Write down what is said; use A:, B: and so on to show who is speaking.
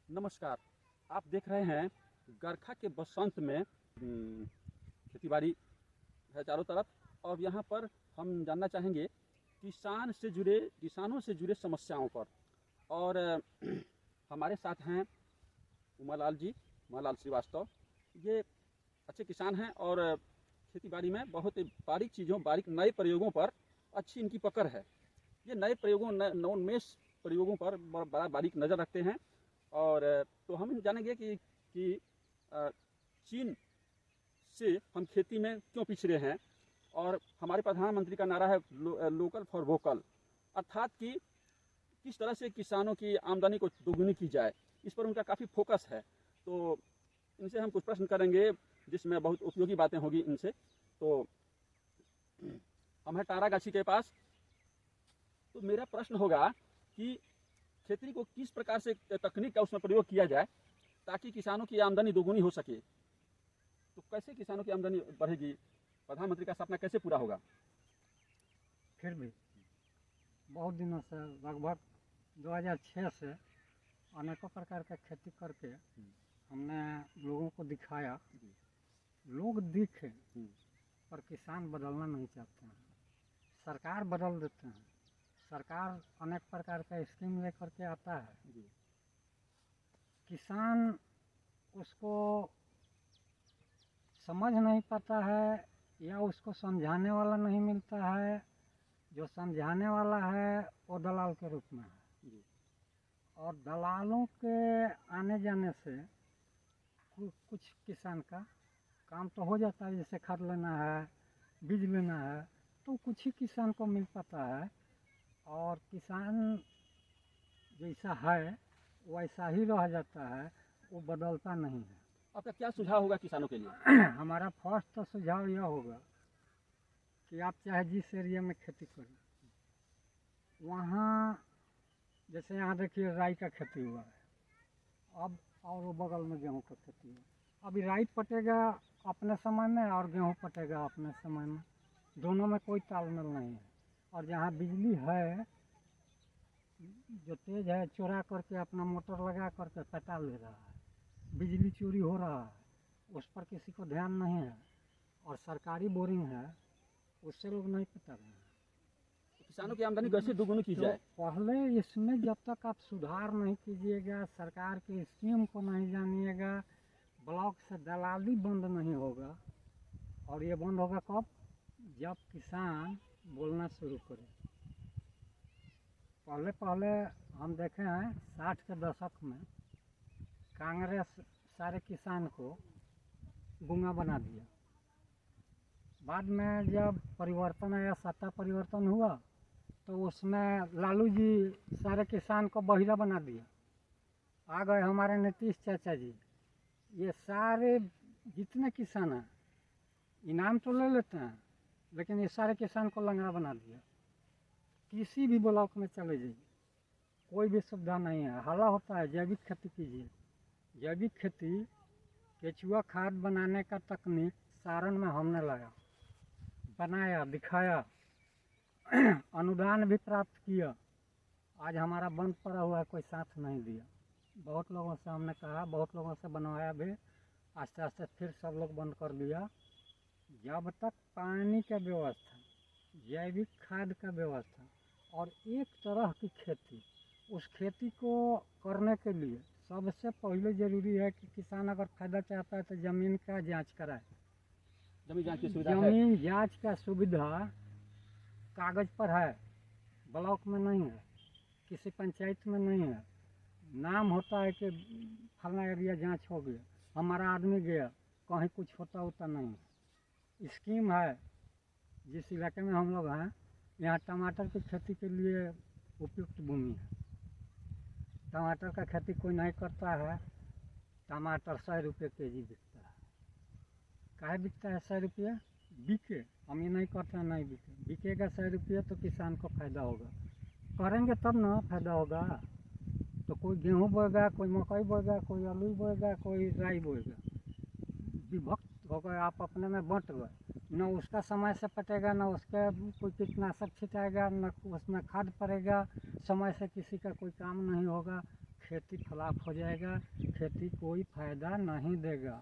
A: नमस्कार। आप देख रहे हैं गरखा के बसंत में खेतीबाड़ी है चारों तरफ। और यहाँ पर हम जानना चाहेंगे किसानों से जुड़े समस्याओं पर। और हमारे साथ हैं उमालाल श्रीवास्तव। ये अच्छे किसान हैं और खेतीबाड़ी में बहुत बारीक नए प्रयोगों पर अच्छी इनकी पकड़ है। ये नए प्रयोगों नवोन्मेष प्रयोगों पर बड़ा बारीक नज़र रखते हैं। और तो हम जानेंगे कि चीन से हम खेती में क्यों पिछड़े हैं। और हमारे प्रधानमंत्री का नारा है लोकल फॉर वोकल, अर्थात कि किस तरह से किसानों की आमदनी को दोगुनी की जाए, इस पर उनका काफ़ी फोकस है। तो इनसे हम कुछ प्रश्न करेंगे जिसमें बहुत उपयोगी बातें होगी इनसे। तो हम हैं तारागाछी के पास। तो मेरा प्रश्न होगा कि खेती को किस प्रकार से तकनीक का उसमें प्रयोग किया जाए ताकि किसानों की आमदनी दोगुनी हो सके। तो कैसे किसानों की आमदनी बढ़ेगी, प्रधानमंत्री का सपना कैसे पूरा होगा।
B: फिर भी बहुत दिनों से लगभग 2006 से अनेकों प्रकार का खेती करके हमने लोगों को दिखाया। लोग दिखे पर किसान बदलना नहीं चाहते हैं। सरकार बदल देते हैं। सरकार अनेक प्रकार का स्कीम लेकर के आता है। किसान उसको समझ नहीं पाता है या उसको समझाने वाला नहीं मिलता है। जो समझाने वाला है वो दलाल के रूप में है। और दलालों के आने जाने से कुछ किसान का काम तो हो जाता है, जैसे खाद लेना है, बीज लेना है, तो कुछ ही किसान को मिल पाता है। और किसान जैसा है वैसा ही रह जाता है, वो बदलता नहीं है।
A: आपका क्या सुझाव होगा किसानों के लिए।
B: हमारा फर्स्ट तो सुझाव यह होगा कि आप चाहे जिस एरिया में खेती करें, वहाँ जैसे यहाँ देखिए राई का खेती हुआ है अब, और वो बगल में गेहूँ का खेती हुआ। अभी राई पटेगा अपने समय में और गेहूँ पटेगा अपने समय में, दोनों में कोई तालमेल नहीं है। और जहाँ बिजली है, जो तेज है, चुरा करके अपना मोटर लगा करके पटा ले रहा है, बिजली चोरी हो रहा है, उस पर किसी को ध्यान नहीं है। और सरकारी बोरिंग है, उससे लोग नहीं पटा रहे हैं।
A: किसानों की आमदनी कैसे दोगुनी की जाए।
B: पहले इसमें जब तक आप सुधार नहीं कीजिएगा, सरकार के स्कीम को नहीं जानिएगा, ब्लॉक से दलाली बंद नहीं होगा। और ये बंद होगा कब? जब किसान बोलना शुरू करे। पहले हम देखे हैं 60 के दशक में कांग्रेस सारे किसान को गूंगा बना दिया। बाद में जब परिवर्तन आया, सत्ता परिवर्तन हुआ, तो उसमें लालू जी सारे किसान को बहिरा बना दिया। आ गए हमारे नीतीश चाचा जी, ये सारे जितने किसान हैं इनाम तो ले लेते हैं, लेकिन ये सारे किसान को लंगड़ा बना दिया। किसी भी ब्लॉक में चले जाइए, कोई भी सुविधा नहीं है। हल्ला होता है जैविक खेती कीजिए। जैविक खेती, केचुआ खाद बनाने का तकनीक सारण में हमने लाया, बनाया, दिखाया, अनुदान भी प्राप्त किया। आज हमारा बंद पड़ा हुआ है, कोई साथ नहीं दिया। बहुत लोगों से हमने कहा, बहुत लोगों से बनवाया भी, आस्ते आस्ते फिर सब लोग बंद कर दिया। जब तक पानी का व्यवस्था, जैविक खाद का व्यवस्था और एक तरह की खेती, उस खेती को करने के लिए सबसे पहले ज़रूरी है कि किसान अगर फायदा चाहता है तो ज़मीन का जांच कराए।
A: जमीन जांच की सुविधा है।
B: जमीन जांच का सुविधा कागज़ पर है, ब्लॉक में नहीं है, किसी पंचायत में नहीं है। नाम होता है कि फलना एरिया जांच हो गया, हमारा आदमी गया, कहीं कुछ होता नहीं है। स्कीम है, जिस इलाके में हम लोग हैं, यहाँ टमाटर की खेती के लिए उपयुक्त भूमि है। टमाटर का खेती कोई नहीं करता है। टमाटर 100 रुपये के जी बिकता है। काहे बिकता है 100 रुपये? बिके, हम ये नहीं करते हैं नहीं बिके, बिकेगा 100 रुपये तो किसान को फायदा होगा। करेंगे तब ना फायदा होगा। तो कोई गेहूँ बोएगा, कोई मकई बोएगा, कोई आलू बोएगा, कोई राई बोएगा। विभक्त हो गए, आप अपने में बंट गए, न उसका समय से पटेगा, न उसका कोई कीटनाशक छिटाएगा, न उसमें खाद पड़ेगा, समय से किसी का कोई काम नहीं होगा। खेती फ्लॉप हो जाएगा, खेती कोई फायदा नहीं देगा।